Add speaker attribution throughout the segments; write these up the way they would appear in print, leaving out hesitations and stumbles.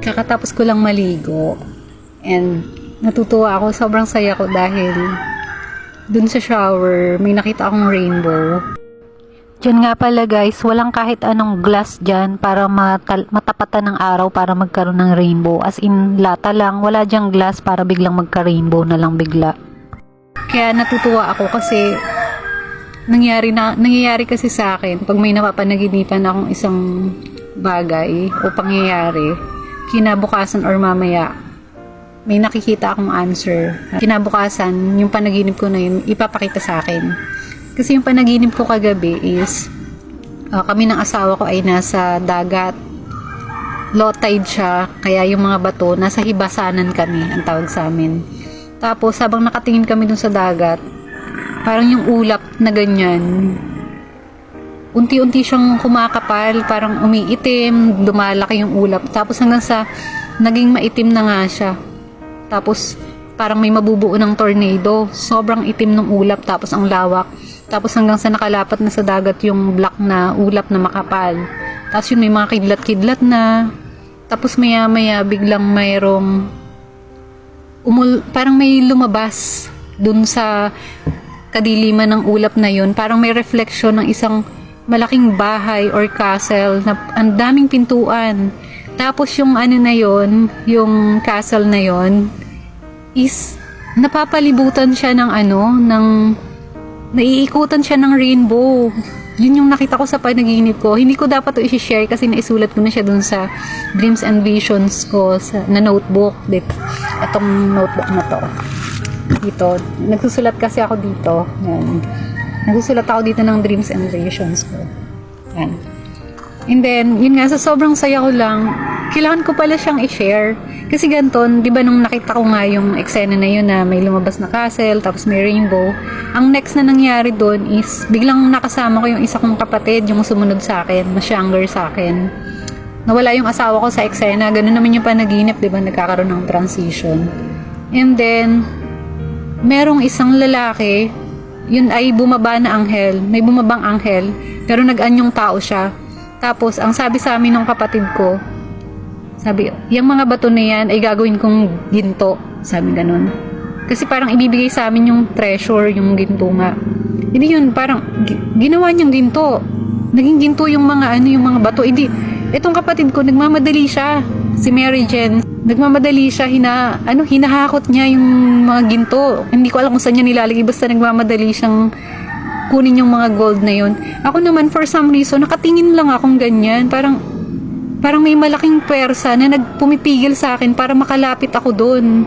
Speaker 1: Kakatapos ko lang maligo. And natutuwa ako, sobrang saya ko dahil dun sa shower, may nakita akong rainbow. Diyan nga pala guys, walang kahit anong glass dyan para matapatan ng araw para magkaroon ng rainbow. As in, lata lang, wala dyang glass para biglang magka-rainbow na lang bigla. Kaya natutuwa ako kasi nangyayari kasi sa akin pag may napapanaginipan akong isang bagay o pangyayari, kinabukasan or mamaya may nakikita akong answer. Kinabukasan, yung panaginip ko na yun, ipapakita sa akin. Kasi yung panaginip ko kagabi is, kami ng asawa ko ay nasa dagat. Low tide siya, kaya yung mga bato, nasa hibasanan kami, ang tawag sa amin. Tapos, habang nakatingin kami dun sa dagat, parang yung ulap na ganyan, unti-unti siyang kumakapal, parang umiitim, lumalaki yung ulap. Tapos hanggang sa, naging maitim na nga siya. Tapos, parang may mabubuo ng tornado. Sobrang itim ng ulap, tapos ang lawak. Tapos hanggang sa nakalapat na sa dagat yung black na ulap na makapal. Tapos yun may mga kidlat-kidlat na. Tapos maya-maya biglang mayroong parang may lumabas dun sa kadiliman ng ulap na yun. Parang may reflection ng isang malaking bahay or castle na ang daming pintuan. Tapos yung ano na yun, yung castle na yun is napapalibutan siya ng naiikutan siya ng rainbow. Yun yung nakita ko sa panaginip ko. Hindi ko dapat ito i-share kasi naisulat ko na siya dun sa dreams and visions ko na notebook. Dito. Itong notebook na to. Dito. Nagsusulat kasi ako dito. Yan. Nagsusulat ako dito ng dreams and visions ko. Yan. And then, yun nga, sa sobrang saya ko lang, kailangan ko pala siyang i-share. Kasi ganton, di ba nung nakita ko nga yung eksena na yun na may lumabas na castle, tapos may rainbow, ang next na nangyari doon is, biglang nakasama ko yung isa kong kapatid, yung sumunod sa akin, mas younger sa akin. Nawala yung asawa ko sa eksena, ganun naman yung panaginip, di ba, nagkakaroon ng transition. And then, merong isang lalaki, yun ay bumaba na anghel, may bumabang anghel, pero nag-anyong tao siya. Tapos, ang sabi sa amin ng kapatid ko, sabi, yung mga bato na yan ay gagawin kong ginto. Sabi ganun. Kasi parang ibibigay sa amin yung treasure, yung ginto nga. Hindi yun, parang ginawa niyang ginto. Naging ginto yung mga yung mga bato. Hindi, itong kapatid ko, nagmamadali siya. Si Mary Jen, nagmamadali siya, hinahakot niya yung mga ginto. Hindi ko alam kung saan niya nilalagay, basta nagmamadali siyang kunin yung mga gold na yun. Ako naman, for some reason, nakatingin lang akong ganyan. Parang may malaking pwersa na nagpumipigil sa akin para makalapit ako doon.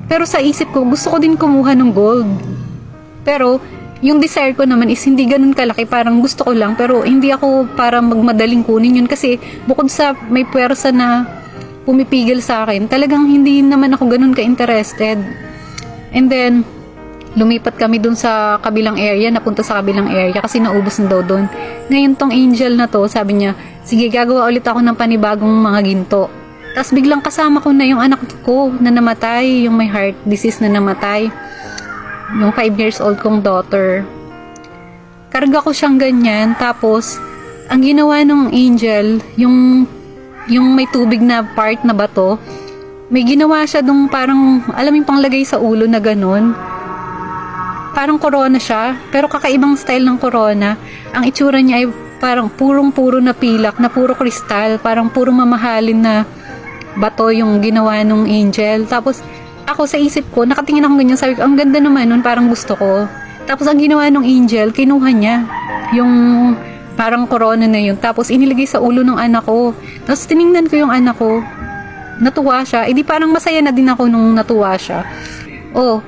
Speaker 1: Pero sa isip ko, gusto ko din kumuha ng gold. Pero, yung desire ko naman is hindi ganun kalaki. Parang gusto ko lang, pero hindi ako para magmadaling kunin yun. Kasi, bukod sa may pwersa na pumipigil sa akin, talagang hindi naman ako ganun ka-interested. And then, lumipat kami dun sa kabilang area, napunta sa kabilang area kasi naubos na daw dun. Ngayon tong angel na to, sabi niya, sige gagawa ulit ako ng panibagong mga ginto. Tapos biglang kasama ko na yung anak ko na namatay, yung may heart disease na namatay. Yung 5 years old kong daughter. Karga ko siyang ganyan, tapos ang ginawa ng angel, yung may tubig na part na bato, may ginawa siya dong parang, alam yung panglagay sa ulo na ganun. Parang corona siya, pero kakaibang style ng corona. Ang itsura niya ay parang purong-puro na pilak, na puro kristal, parang puro mamahalin na bato yung ginawa ng angel. Tapos, ako sa isip ko, nakatingin ako ganyan, sabi ko, ang ganda naman nun, parang gusto ko. Tapos, ang ginawa ng angel, kinuha niya yung parang corona na yun. Tapos, inilagay sa ulo ng anak ko. Tapos, tiningnan ko yung anak ko, natuwa siya. Di parang masaya na din ako nung natuwa siya. Oh,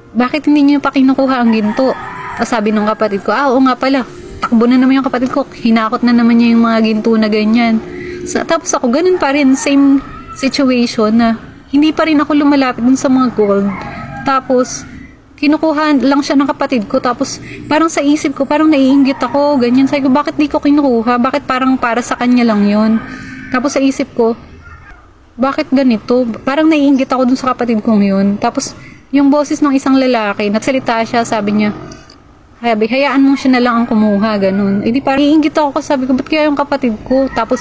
Speaker 1: bakit hindi niyo pa kinukuha ang ginto? Tapos sabi ng kapatid ko, oo nga pala, takbo na naman yung kapatid ko, hinakot na naman niya yung mga ginto na ganyan. Tapos ako, ganun pa rin, same situation na hindi pa rin ako lumalapit dun sa mga gold. Tapos, kinukuha lang siya ng kapatid ko, tapos parang sa isip ko, parang naiinggit ako, ganyan. Sabi ko, bakit di ko kinukuha? Bakit parang para sa kanya lang yun? Tapos sa isip ko, bakit ganito? Parang naiinggit ako dun sa kapatid kong yun. Tapos, yung boses ng isang lalaki, nagsalita siya, sabi niya, hayaan mo siya na lang ang kumuha, ganun. Eh di parang naiinggit ako, sabi ko, ba't kaya yung kapatid ko? Tapos,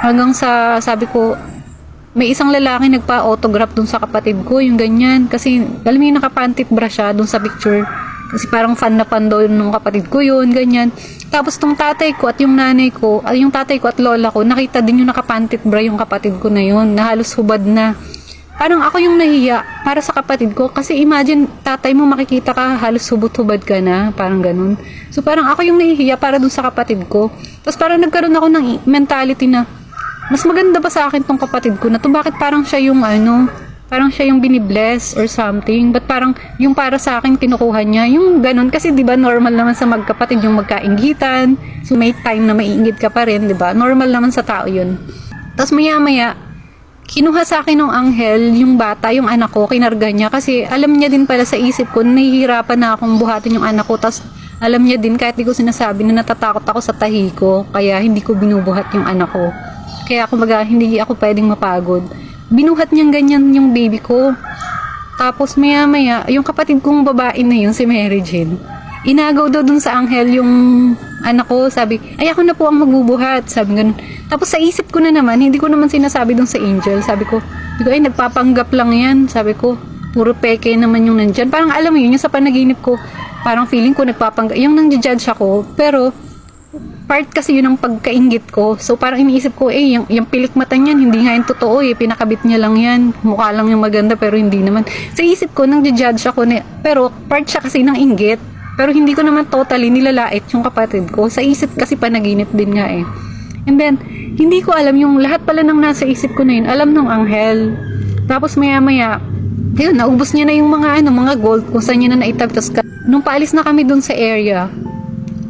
Speaker 1: hanggang sa, sabi ko, may isang lalaki nagpa-autograph dun sa kapatid ko, yung ganyan. Kasi, alam mo yung nakapantit bra siya dun sa picture. Kasi parang fan na fan daw nung kapatid ko yun, ganyan. Tapos tong tatay ko at yung nanay ko, yung tatay ko at lola ko, nakita din yung nakapantit bra yung kapatid ko na yun, na halos hubad na. Parang ako yung nahiya para sa kapatid ko. Kasi imagine, tatay mo makikita ka, halos hubot-hubad ka na, parang ganun. So parang ako yung nahihiya para dun sa kapatid ko. Tapos parang nagkaroon ako ng mentality na, mas maganda ba sa akin tong kapatid ko na to? Bakit parang siya yung parang siya yung binibless or something? But parang yung para sa akin kinukuha niya? Yung ganun. Kasi di ba normal naman sa magkapatid yung magkainggitan. So may time na maiinggit ka pa rin, di ba? Normal naman sa tao yun. Tapos maya-maya, kinuha sa akin ng anghel, yung bata, yung anak ko, kinarga niya. Kasi alam niya din pala sa isip ko, nahihirapan na akong buhatin yung anak ko. Tapos alam niya din, kahit di ko sinasabi, na natatakot ako sa tahi ko. Kaya hindi ko binubuhat yung anak ko. Kaya kumbaga, hindi ako pwedeng mapagod. Binuhat niyang ganyan yung baby ko. Tapos maya-maya, yung kapatid kong babae na yun, si Mary Jane, inagaw daw dun sa anghel yung anak ko. Sabi, ay ako na po ang magbubuhat. Sabi ganun. Tapos sa isip ko na naman, hindi ko naman sinasabi dun sa angel. Sabi ko, ay nagpapanggap lang yan. Sabi ko, puro peke naman yung nandyan. Parang alam mo yun, yung sa panaginip ko, parang feeling ko nagpapanggap. Yung nang-judge ako, pero part kasi yun ng pagkainggit ko. So parang iniisip ko, yung pilik mata niyan, hindi nga yung totoo pinakabit niya lang yan. Mukha lang yung maganda pero hindi naman. Sa isip ko, nang judge ako, pero part siya kasi ng inggit. Pero hindi ko naman totally nilalait yung kapatid ko. Sa isip kasi panaginip din nga And then, hindi ko alam yung lahat pala ng nasa isip ko na yun, alam ng anghel. Tapos maya-maya, ayun, naubos niya na yung mga gold kung saan niya na naitabi. Tapos nung paalis na kami dun sa area,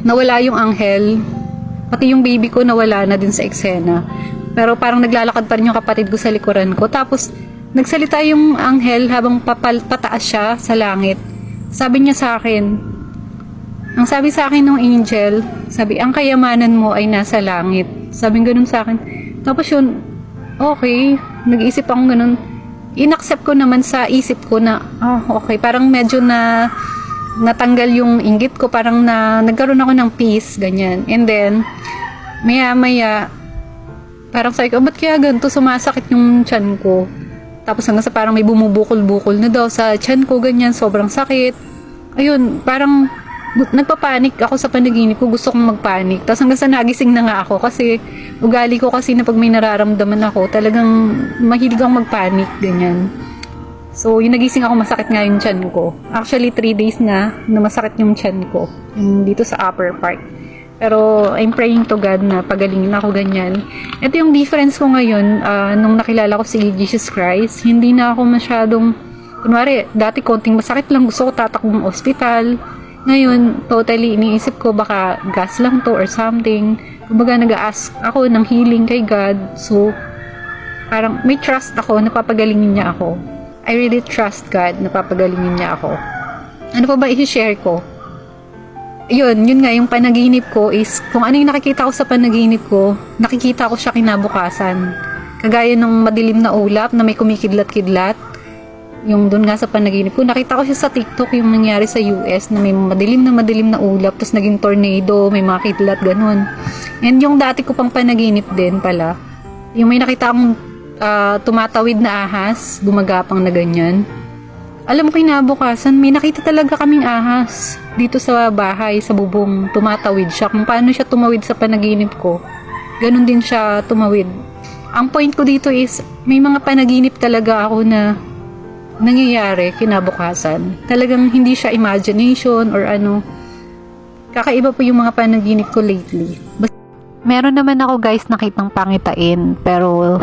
Speaker 1: nawala yung anghel. Pati yung baby ko nawala na din sa eksena. Pero parang naglalakad pa rin yung kapatid ko sa likuran ko. Tapos, nagsalita yung anghel habang pataas siya sa langit. Sabi niya sa akin, ang sabi sa akin ng angel, sabi, ang kayamanan mo ay nasa langit. Sabi ganun sa akin. Tapos yun, okay, nag-iisip akong ganun. In-accept ko naman sa isip ko na, okay, parang medyo na natanggal yung inggit ko, parang nagkaroon ako ng peace, ganyan. And then, maya-maya, parang sabi ko, ba't kaya ganito sumasakit yung tiyan ko? Tapos hanggang sa parang may bumubukol-bukol na daw sa tiyan ko, ganyan, sobrang sakit. Ayun, parang nagpapanik ako sa panaginip ko, gusto kong magpanik. Tapos hanggang sa nagising na nga ako kasi ugali ko kasi na pag may nararamdaman ako, talagang mahilig akong magpanik, ganyan. So, yung nagising ako, masakit nga yung tiyan ko. Actually, 3 days na masakit yung tiyan ko. Yung dito sa upper part. Pero, I'm praying to God na pagalingin ako ganyan. Ito yung difference ko ngayon, nung nakilala ko si Jesus Christ. Hindi na ako masyadong, kunwari, dati konting masakit lang, gusto ko tatakbong ospital. Ngayon, totally iniisip ko, baka gas lang to or something. Kumbaga, nag-a-ask ako ng healing kay God. So, parang may trust ako, napapagalingin niya ako. I really trust God, napapagalingin niya ako. Ano pa ba i-share ko? Yun nga, yung panaginip ko is, kung ano yung nakikita ko sa panaginip ko, nakikita ko siya kinabukasan. Kagaya nung madilim na ulap na may kumikidlat-kidlat, yung dun nga sa panaginip ko, nakita ko siya sa TikTok yung nangyari sa US na may madilim na ulap, tapos naging tornado, may mga kidlat, ganun. And yung dati ko pang panaginip din pala, yung may nakita akong tumatawid na ahas, gumagapang na ganyan. Alam ko kinabukasan, may nakita talaga kaming ahas dito sa bahay, sa bubong, tumatawid siya. Kung paano siya tumawid sa panaginip ko, ganun din siya tumawid. Ang point ko dito is, may mga panaginip talaga ako na nangyayari kinabukasan. Talagang hindi siya imagination or ano. Kakaiba po yung mga panaginip ko lately. Meron naman ako guys nakitang pangitain, pero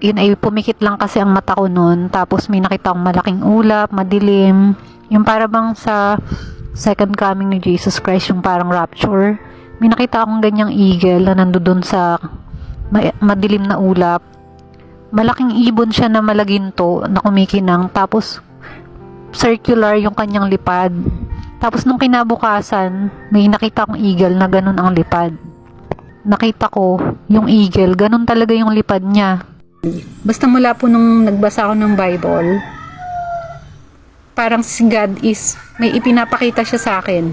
Speaker 1: yun ay pumikit lang kasi ang mata ko nun. Tapos may nakita akong malaking ulap, madilim. Yung para bang sa second coming ni Jesus Christ, yung parang rapture. May nakita akong ganyang eagle na nandoon sa madilim na ulap. Malaking ibon siya na malaginto na kumikinang. Tapos circular yung kanyang lipad. Tapos nung kinabukasan, may nakita akong eagle na ganun ang lipad. Nakita ko yung eagle, ganun talaga yung lipad niya. Basta mula po nung nagbasa ako ng Bible, parang si God is, may ipinapakita siya sa akin